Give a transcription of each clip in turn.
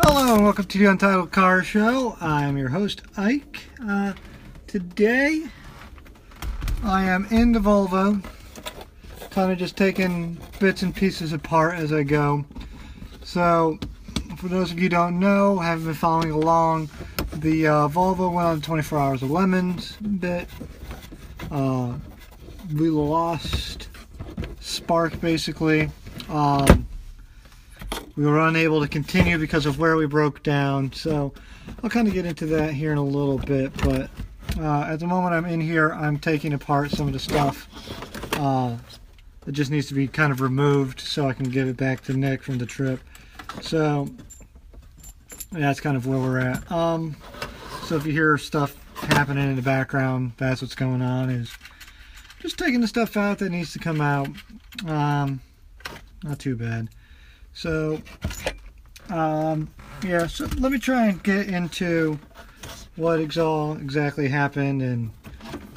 Hello and welcome to the Untitled Car Show. I'm your host, Ike. Today I am in the Volvo, kind of just taking bits and pieces apart as I go. So, for those of you who don't know, haven't been following along, the Volvo went on 24 hours of LeMons bit. We lost spark basically. We were unable to continue because of where we broke down, so I'll kind of get into that here in a little bit, but at the moment I'm in here, I'm taking apart some of the stuff that just needs to be kind of removed so I can give it back to Nick from the trip. So that's kind of where we're at. So if you hear stuff happening in the background, that's what's going on, is just taking the stuff out that needs to come out. Not too bad. So, yeah, so let me try and get into what exactly happened and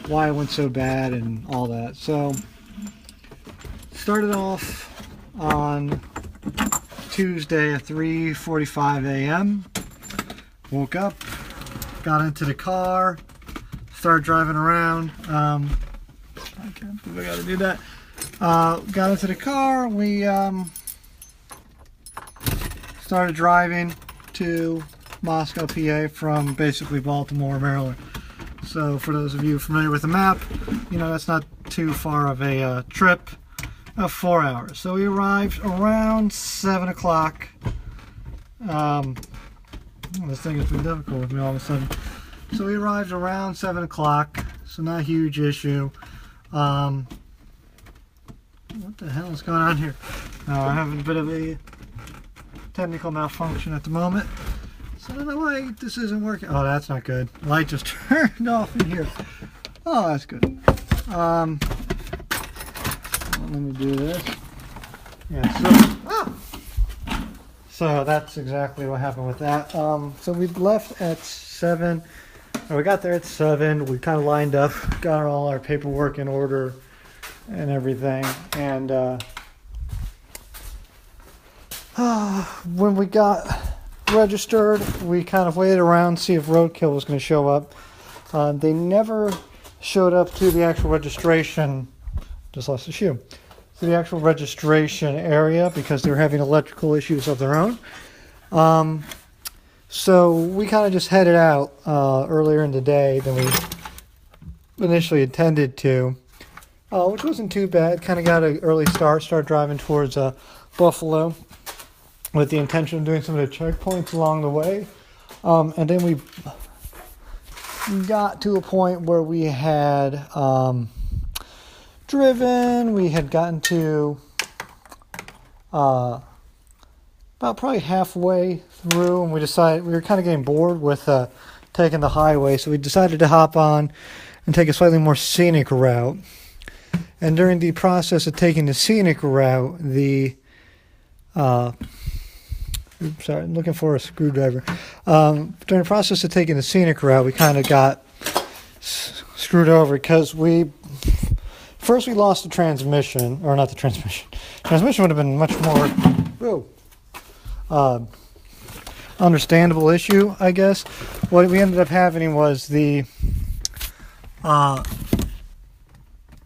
why it went so bad and all that. So, started off on Tuesday at 3:45 a.m. Woke up, got into the car, started driving around. I can't believe I gotta do that. Got into the car, we started driving to Moscow, PA from basically Baltimore, Maryland. So for those of you familiar with the map, you know that's not too far of a trip of 4 hours. So we arrived around 7 o'clock. This thing has been difficult with me all of a sudden. So we arrived around 7 o'clock, so not a huge issue. What the hell is going on here? I'm having a bit of a technical malfunction at the moment, so I don't know why this isn't working. Oh, that's not good. Light just turned off in here. Oh, that's good. Let me do this. Yeah, so that's exactly what happened with that. So we left at 7, or we got there at 7. We kind of lined up, got all our paperwork in order and everything, and when we got registered, we kind of waited around to see if roadkill was going to show up. They never showed up to the actual registration. Just lost a shoe. To the actual registration area because they were having electrical issues of their own. So we kind of just headed out earlier in the day than we initially intended to, which wasn't too bad. Kind of got an early start. Started driving towards Buffalo, with the intention of doing some of the checkpoints along the way. And then we got to a point where we had driven. We had gotten to about probably halfway through, and we decided we were kind of getting bored with taking the highway, so we decided to hop on and take a slightly more scenic route. And during the process of taking the scenic route, sorry, I'm looking for a screwdriver. During the process of taking the scenic route, we kind of got screwed over because we lost the transmission, or not the transmission. Transmission would have been much more understandable issue, I guess. What we ended up having was the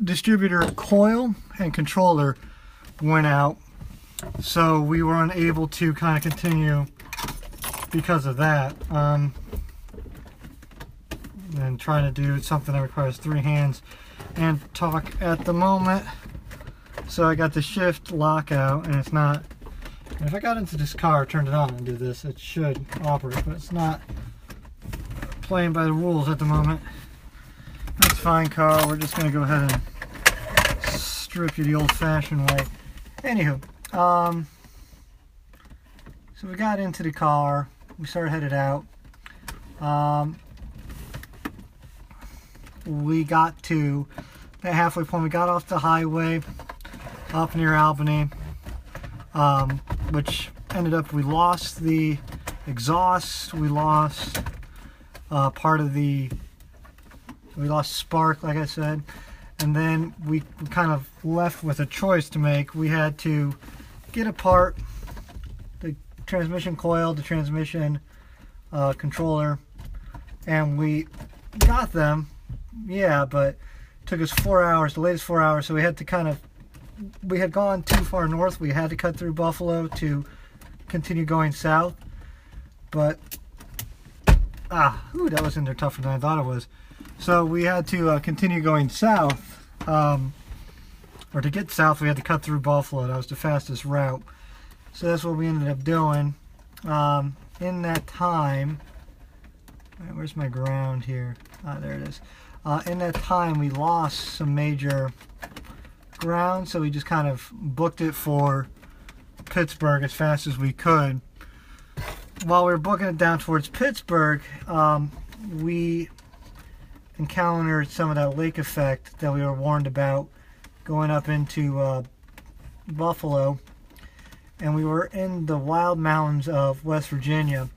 distributor coil and controller went out. So we were unable to kind of continue because of that. And trying to do something that requires 3 hands and talk at the moment. So I got the shift lockout, and it's not. If I got into this car, turned it on and do this, it should operate, but it's not playing by the rules at the moment. That's fine, Carl. We're just going to go ahead and strip you the old-fashioned way. Anywho. So we got into the car, we started headed out. We got to that halfway point, we got off the highway up near Albany, which ended up, we lost the exhaust, we lost we lost spark, like I said, and then we kind of left with a choice to make. We had to get apart the transmission coil, the transmission controller, and we got them. Yeah, but it took us 4 hours, the latest 4 hours, so we had to we had gone too far north. We had to cut through Buffalo to continue going south. But that was in there tougher than I thought it was. So we had to continue going south, or to get south we had to cut through Buffalo. That was the fastest route. So that's what we ended up doing. In that time, where's my ground here? There it is. In that time we lost some major ground, so we just kind of booked it for Pittsburgh as fast as we could. While we were booking it down towards Pittsburgh, we encountered some of that lake effect that we were warned about going up into Buffalo, and we were in the wild mountains of West Virginia,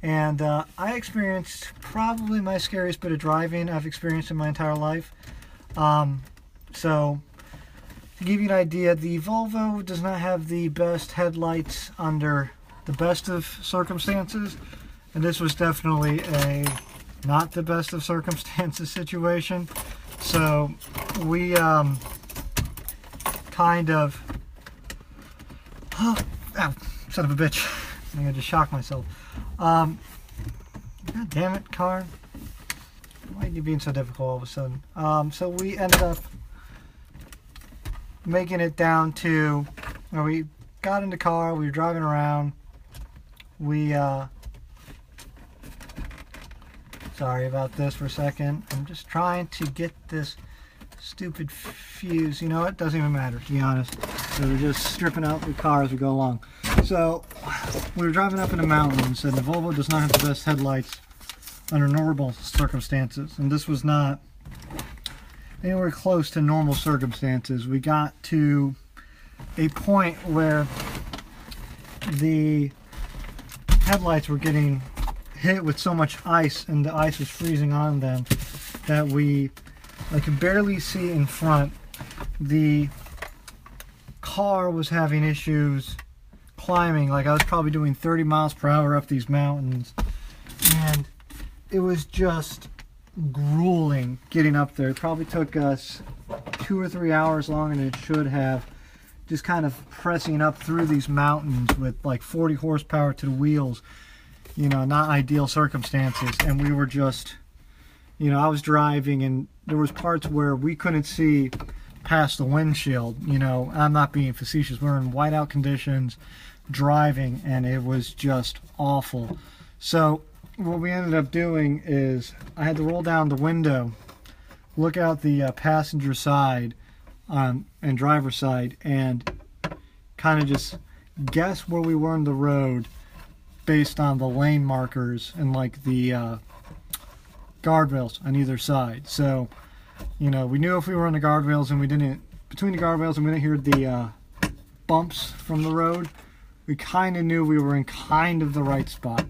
and I experienced probably my scariest bit of driving I've experienced in my entire life. So to give you an idea, the Volvo does not have the best headlights under the best of circumstances, and this was definitely a not the best of circumstances situation. So we kind of son of a bitch, I'm gonna just shock myself. God damn it, car, why are you being so difficult all of a sudden? So we ended up making it down to where we got in the car, we were driving around. We sorry about this for a second. I'm just trying to get this stupid fuse. You know what? Doesn't even matter, to be honest. So we're just stripping out the car as we go along. So we were driving up in the mountains, and the Volvo does not have the best headlights under normal circumstances. And this was not anywhere close to normal circumstances. We got to a point where the headlights were getting hit with so much ice, and the ice was freezing on them, that I could barely see in front. The car was having issues climbing. Like, I was probably doing 30 miles per hour up these mountains, and it was just grueling getting up there. It probably took us 2 or 3 hours longer than it should have, just kind of pressing up through these mountains with like 40 horsepower to the wheels. You know, not ideal circumstances. And we were just, you know, I was driving, and there was parts where we couldn't see past the windshield. You know, I'm not being facetious. We're in whiteout conditions driving, and it was just awful. So what we ended up doing is I had to roll down the window, look out the passenger side and driver's side, and kind of just guess where we were in the road based on the lane markers and like the guardrails on either side. So, you know, we knew if we were on the guardrails and we didn't, between the guardrails and we didn't hear the bumps from the road, we kind of knew we were in kind of the right spot.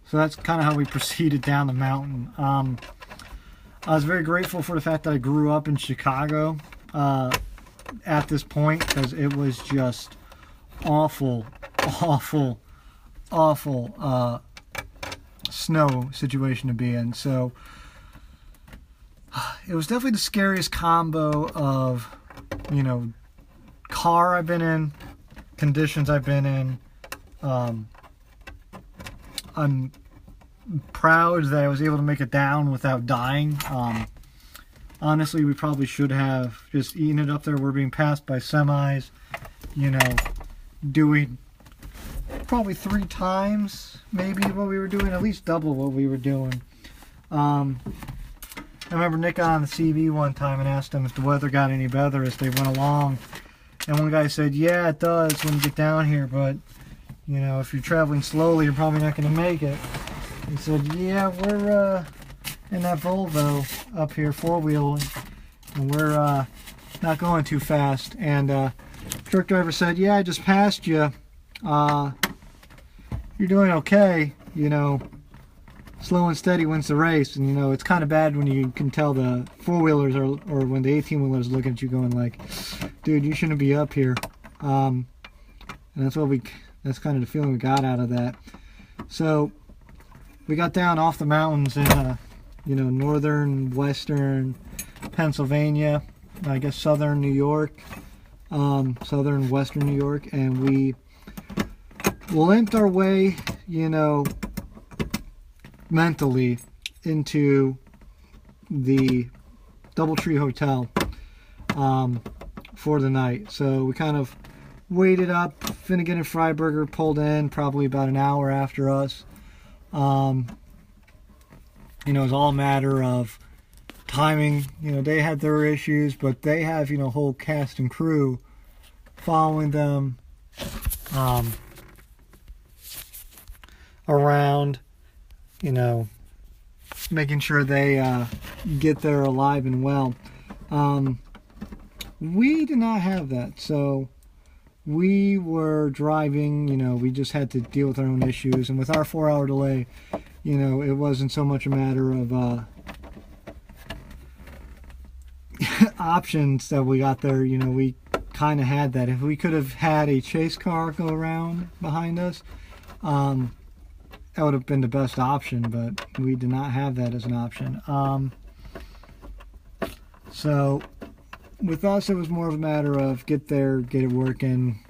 So that's kind of how we proceeded down the mountain. I was very grateful for the fact that I grew up in Chicago at this point, because it was just awful snow situation to be in. So it was definitely the scariest combo of, you know, car I've been in, conditions I've been in. I'm proud that I was able to make it down without dying. Honestly, we probably should have just eaten it up there. We're being passed by semis, you know, doing probably 3 times maybe what we were doing, at least double what we were doing. I remember Nick on the CB one time and asked him if the weather got any better as they went along, and one guy said, yeah, it does when you get down here, but you know, if you're traveling slowly, you're probably not going to make it. He said, yeah, we're in that Volvo up here, 4-wheel, and we're not going too fast. And truck driver said, yeah, I just passed you. You're doing okay. You know, slow and steady wins the race. And you know, it's kind of bad when you can tell the 4-wheelers or when the 18-wheelers looking at you going like, dude, you shouldn't be up here. And that's what we That's kind of the feeling we got out of that. So we got down off the mountains in northern, western Pennsylvania, I guess southern New York, southern western New York, and we limped our way, mentally into the DoubleTree Hotel for the night. So we kind of waited up. Finnegan and Freiberger pulled in probably about an hour after us. It was all a matter of timing. They had their issues, but they have, whole cast and crew following them around, making sure they get there alive and well. We did not have that, so we were driving, we just had to deal with our own issues, and with our 4-hour delay, it wasn't so much a matter of options that we got there. We kind of had that. If we could have had a chase car go around behind us, that would have been the best option, but we did not have that as an option. So with us, it was more of a matter of get there, get it working,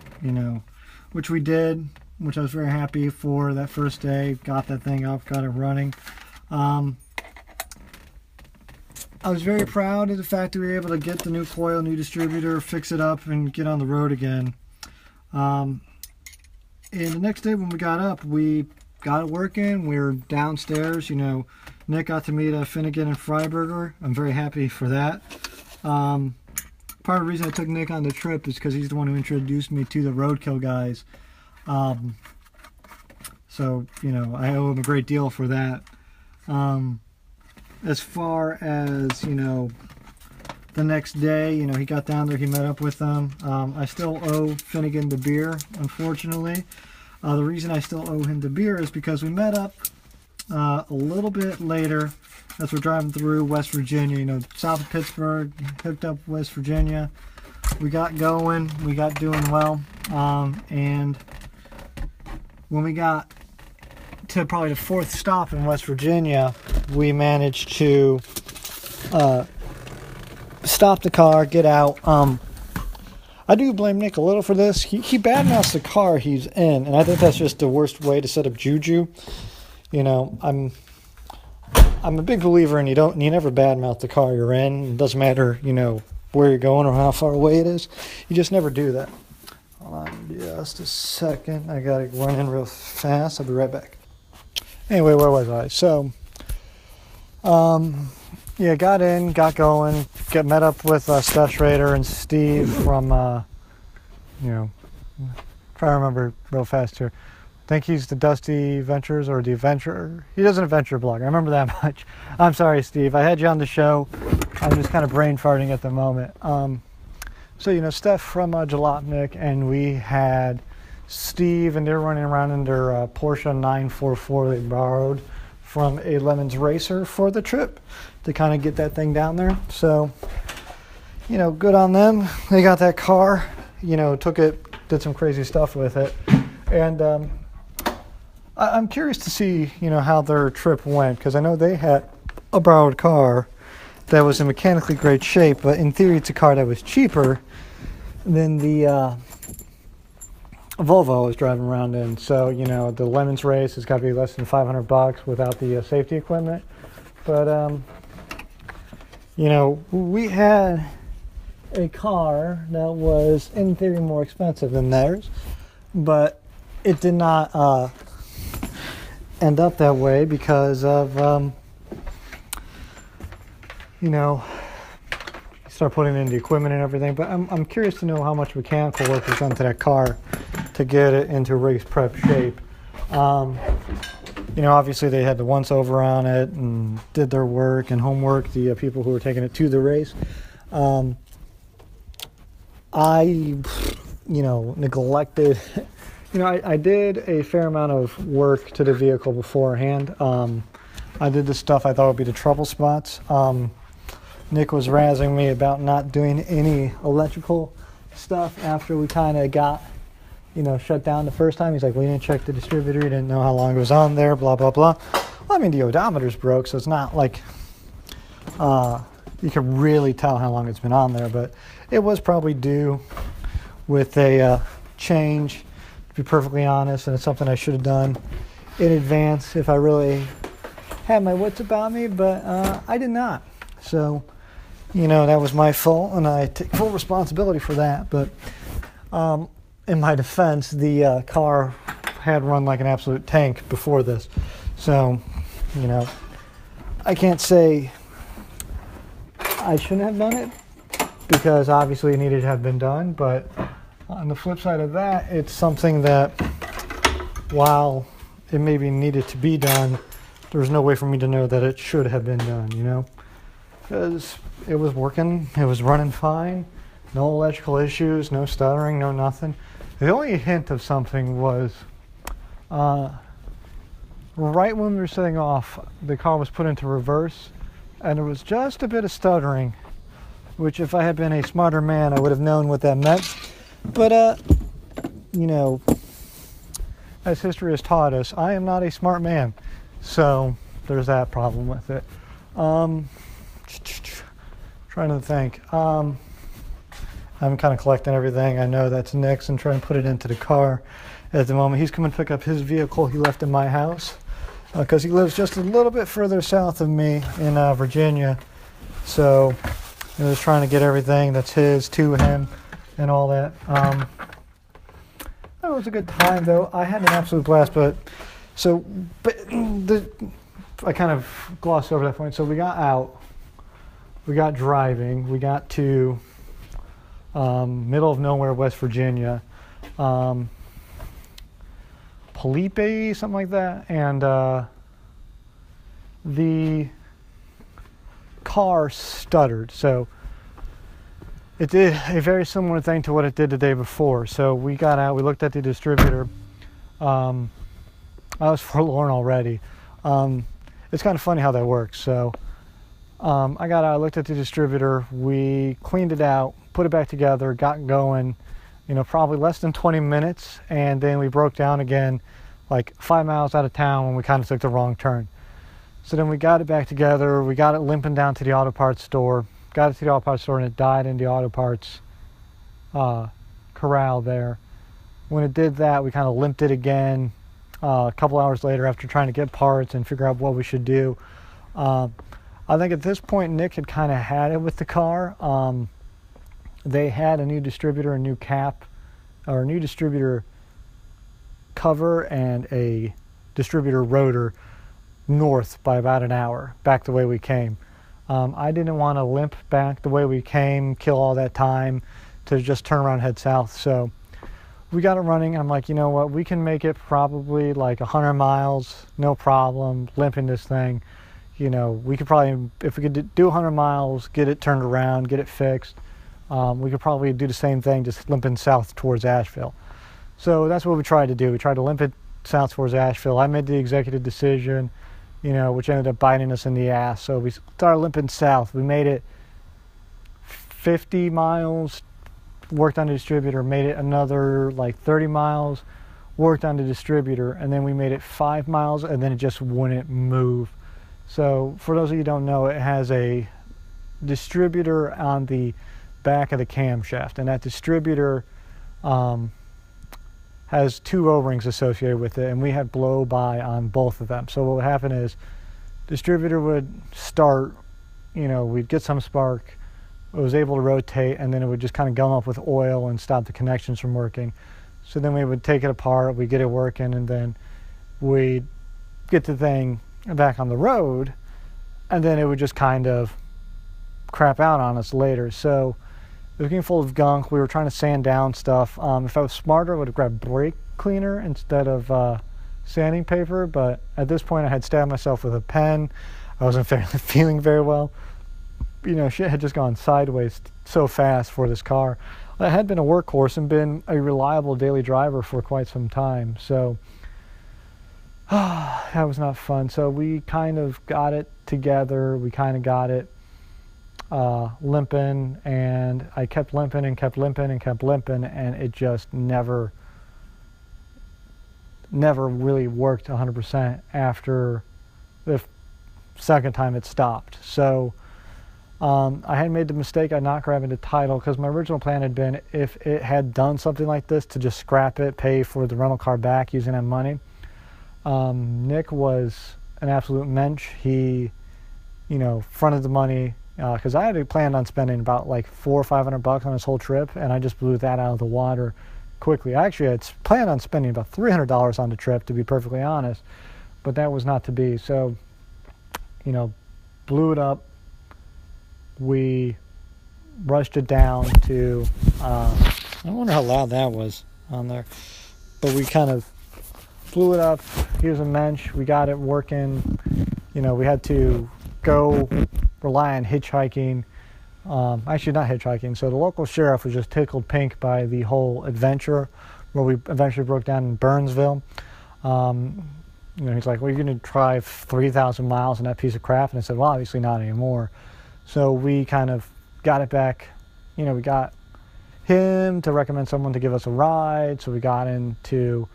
which we did, which I was very happy for that first day. Got that thing up, got it running. I was very proud of the fact that we were able to get the new coil, new distributor, fix it up, and get on the road again. And the next day when we got up, we got it working. We were downstairs. Nick got to meet Finnegan and Freiberger. I'm very happy for that. Part of the reason I took Nick on the trip is because he's the one who introduced me to the Roadkill guys. So, I owe him a great deal for that. As far as, the next day, he got down there, he met up with them. I still owe Finnegan the beer, unfortunately. The reason I still owe him the beer is because we met up a little bit later as we're driving through West Virginia, south of Pittsburgh, hooked up West Virginia. We got going, we got doing well, and when we got to probably the 4th stop in West Virginia, we managed to stop the car, get out. I do blame Nick a little for this. He badmouths the car he's in, and I think that's just the worst way to set up juju. I'm a big believer in you never badmouth the car you're in. It doesn't matter, where you're going or how far away it is. You just never do that. Hold on just a second. I gotta run in real fast. I'll be right back. Anyway, where was I? So, got in, got going, met up with Steph Schrader and Steve from, try to remember real fast here. I think he's the Dusty Ventures or the Adventurer. He does an adventure blog. I remember that much. I'm sorry, Steve. I had you on the show. I'm just kind of brain farting at the moment. So, Steph from Jalopnik, and we had Steve, and they're running around in their Porsche 944 they borrowed from a LeMons racer for the trip to kind of get that thing down there. So, good on them. They got that car, took it, did some crazy stuff with it. And I'm curious to see, how their trip went, because I know they had a borrowed car that was in mechanically great shape, but in theory it's a car that was cheaper than the Volvo I was driving around in. So, the LeMons race has got to be less than $500 without the safety equipment. But, we had a car that was in theory more expensive than theirs, but it did not end up that way because of, start putting in the equipment and everything. But I'm curious to know how much mechanical work was done to that car to get it into race prep shape. Obviously they had the once over on it and did their work and homework, the people who were taking it to the race. I neglected, I did a fair amount of work to the vehicle beforehand. I did the stuff I thought would be the trouble spots. Nick was razzing me about not doing any electrical stuff after we kind of got shut down the first time. He's like, well, you didn't check the distributor. You didn't know how long it was on there, blah, blah, blah. Well, I mean, the odometer's broke, so it's not like you can really tell how long it's been on there, but it was probably due with a change, to be perfectly honest, and it's something I should have done in advance if I really had my wits about me, but I did not. So, that was my fault, and I take full responsibility for that. But in my defense, the car had run like an absolute tank before this. So, I can't say I shouldn't have done it, because obviously it needed to have been done. But on the flip side of that, it's something that, while it maybe needed to be done, there's no way for me to know that it should have been done, because it was working, it was running fine, no electrical issues, no stuttering, no nothing. The only hint of something was right when we were setting off, the car was put into reverse, and there was just a bit of stuttering, which if I had been a smarter man, I would have known what that meant. But, as history has taught us, I am not a smart man. So there's that problem with it. Trying to think. I'm kind of collecting everything. I know that's Nick's and trying to put it into the car at the moment. He's coming to pick up his vehicle he left in my house, because he lives just a little bit further south of me in Virginia. So he was trying to get everything that's his to him and all that. It was a good time, though. I had an absolute blast. I kind of glossed over that point. So we got out, we got driving, we got to middle of nowhere, West Virginia, Felipe, something like that, and the car stuttered. So it did a very similar thing to what it did the day before. So we got out, we looked at the distributor. I was forlorn already. It's kind of funny how that works. So I got out, I looked at the distributor, we cleaned it out, put it back together, got going, probably less than 20 minutes, and then we broke down again like 5 miles out of town when we kind of took the wrong turn. So then we got it back together, we got it limping down to the auto parts store, and it died in the auto parts corral there. When it did that, we kind of limped it again a couple hours later after trying to get parts and figure out what we should do. I think at this point Nick had kind of had it with the car. They had a new distributor, a new cap, or a new distributor cover and a distributor rotor north by about an hour, back the way we came. I didn't want to limp back the way we came, kill all that time to just turn around and head south. So we got it running. I'm like, you know what, we can make it probably like 100 miles, no problem, limping this thing. We could probably, if we could do 100 miles, get it turned around, get it fixed, we could probably do the same thing, just limping south towards Asheville. So that's what we tried to do. We tried to limp it south towards Asheville. I made the executive decision, which ended up biting us in the ass. So we started limping south. We made it 50 miles, worked on the distributor, made it another like 30 miles, worked on the distributor, and then we made it 5 miles, and then it just wouldn't move. So for those of you who don't know, it has a distributor on the back of the camshaft, and that distributor has 2 O-rings associated with it, and we had blow by on both of them. So what would happen is distributor would start, we'd get some spark, it was able to rotate, and then it would just kind of gum up with oil and stop the connections from working. So then we would take it apart, we'd get it working, and then we'd get the thing back on the road, and then it would just kind of crap out on us later. So it was getting full of gunk. We were trying to sand down stuff. If I was smarter, I would have grabbed brake cleaner instead of sanding paper, but at this point I had stabbed myself with a pen. I wasn't feeling very well. Shit had just gone sideways so fast for this car. I had been a workhorse and been a reliable daily driver for quite some time, so that was not fun. So we kind of got it together. We kind of got it limping, and I kept limping and kept limping and kept limping, and it just never never really worked 100% after the second time it stopped. So I had made the mistake of not grabbing the title, because my original plan had been, if it had done something like this, to just scrap it, pay for the rental car back using that money. Nick was an absolute mensch. He, fronted the money, because I had planned on spending about like $400 or $500 on this whole trip, and I just blew that out of the water quickly. I actually had planned on spending about $300 on the trip, to be perfectly honest, but that was not to be. So, blew it up. We rushed it down to, I wonder how loud that was on there, but we kind of blew it up. Here's a mensch. We got it working. We had to go rely on hitchhiking. Actually, not hitchhiking. So the local sheriff was just tickled pink by the whole adventure, where we eventually broke down in Burnsville. He's like, well, you're going to drive 3,000 miles in that piece of crap? And I said, well, obviously not anymore. So we kind of got it back. We got him to recommend someone to give us a ride. So we got into,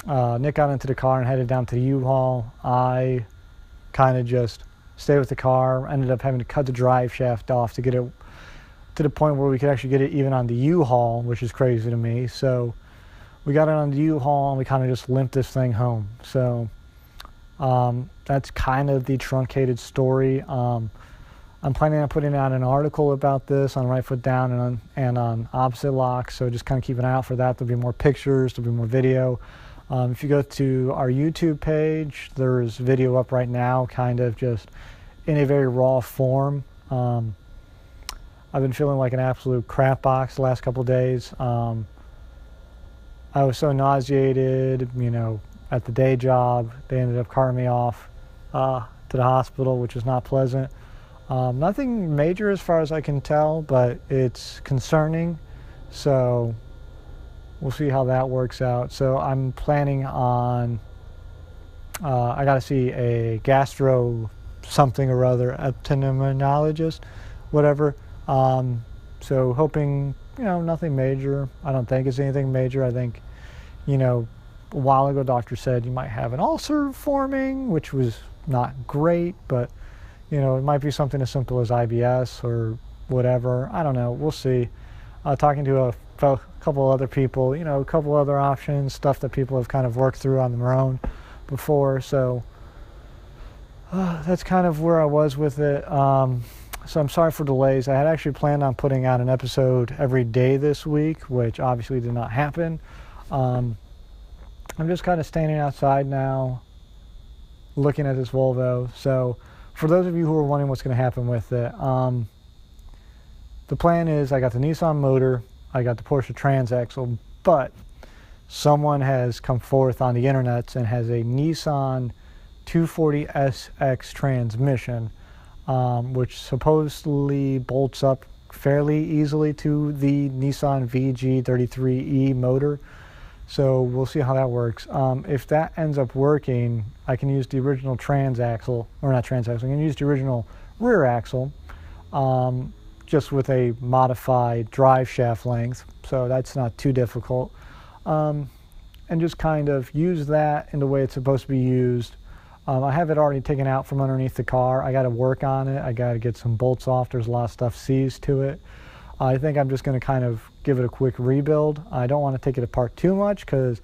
Nick got into the car and headed down to the U-Haul. I kind of just stayed with the car, ended up having to cut the drive shaft off to get it to the point where we could actually get it even on the U-Haul, which is crazy to me. So we got it on the U-Haul and we kind of just limped this thing home. So that's kind of the truncated story. I'm planning on putting out an article about this on Right Foot Down and on Opposite Lock, so just kind of keep an eye out for that. There'll be more pictures, there'll be more video. If you go to our YouTube page, there's video up right now, kind of just in a very raw form. I've been feeling like an absolute crap box the last couple of days. I was so nauseated, at the day job. They ended up carting me off to the hospital, which is not pleasant. Nothing major as far as I can tell, but it's concerning. So we'll see how that works out. So I'm planning on, I got to see a gastro something or other, epidemiologist, whatever. So hoping, nothing major. I don't think it's anything major. I think, a while ago, doctor said you might have an ulcer forming, which was not great, but it might be something as simple as IBS or whatever. I don't know. We'll see. Talking to a couple other people, a couple other options, stuff that people have kind of worked through on their own before. So that's kind of where I was with it. So I'm sorry for delays. I had actually planned on putting out an episode every day this week, which obviously did not happen. I'm just kind of standing outside now, looking at this Volvo. So for those of you who are wondering what's going to happen with it, the plan is I got the Nissan motor, I got the Porsche transaxle, but someone has come forth on the internet and has a Nissan 240SX transmission, which supposedly bolts up fairly easily to the Nissan VG33E motor. So we'll see how that works. If that ends up working, I can use the original transaxle, or not transaxle, I can use the original rear axle, just with a modified drive shaft length. So that's not too difficult. And just kind of use that in the way it's supposed to be used. I have it already taken out from underneath the car. I got to work on it. I got to get some bolts off. There's a lot of stuff seized to it. I think I'm just going to kind of give it a quick rebuild. I don't want to take it apart too much because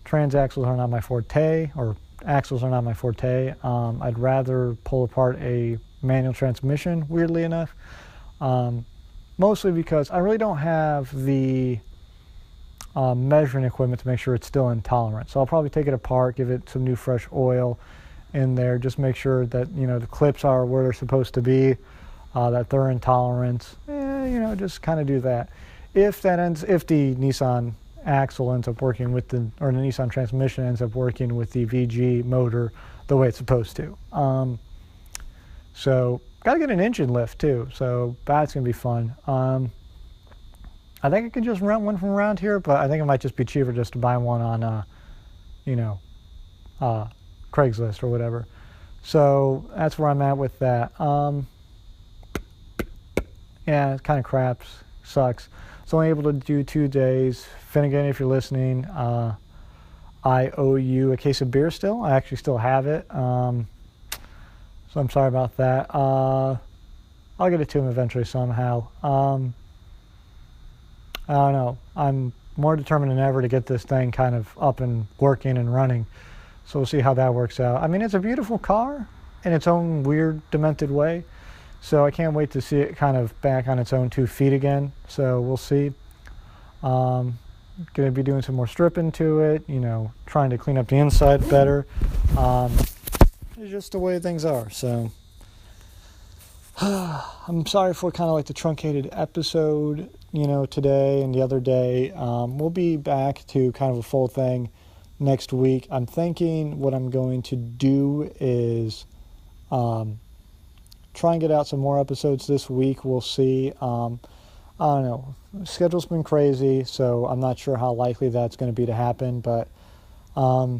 transaxles are not my forte, or axles are not my forte. I'd rather pull apart a manual transmission, weirdly enough. Mostly because I really don't have the measuring equipment to make sure it's still in tolerance. So I'll probably take it apart, give it some new fresh oil in there, just make sure that the clips are where they're supposed to be, that they're in tolerance. Just kind of do that. If the Nissan axle ends up working with the Nissan transmission ends up working with the VG motor the way it's supposed to. So got to get an engine lift too, so that's gonna be fun. I think I can just rent one from around here, but I think it might just be cheaper just to buy one on Craigslist or whatever. So that's where I'm at with that. Yeah, it kind of craps, sucks. So only able to do 2 days. Finnegan, if you're listening, I owe you a case of beer still. I actually still have it. So I'm sorry about that. I'll get it to him eventually somehow. I don't know. I'm more determined than ever to get this thing kind of up and working and running. So we'll see how that works out. I mean, it's a beautiful car in its own weird, demented way. So I can't wait to see it kind of back on its own 2 feet again. So we'll see. Going to be doing some more stripping to it, you know, trying to clean up the inside better. It's just the way things are. So I'm sorry for kind of like the truncated episode, you know, today and the other day. We'll be back to kind of a full thing next week. I'm thinking what I'm going to do is try and get out some more episodes this week. We'll see. I don't know. Schedule's been crazy, so I'm not sure how likely that's going to be to happen. But yeah,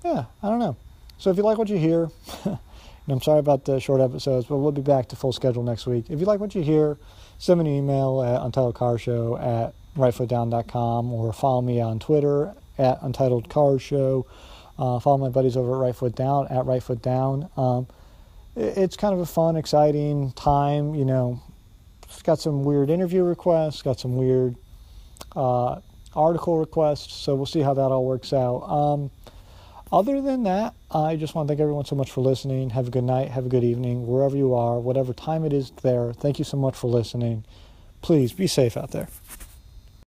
I don't know. So if you like what you hear, and I'm sorry about the short episodes, but we'll be back to full schedule next week. If you like what you hear, send me an email at untitledcarshow@rightfootdown.com or follow me on Twitter at untitledcarshow. Follow my buddies over at Right Foot Down at Right Foot Down. It's kind of a fun, exciting time, you know. It's got some weird interview requests, got some weird article requests, so we'll see how that all works out. Other than that, I just want to thank everyone so much for listening. Have a good night, have a good evening, wherever you are, whatever time it is there. Thank you so much for listening. Please be safe out there.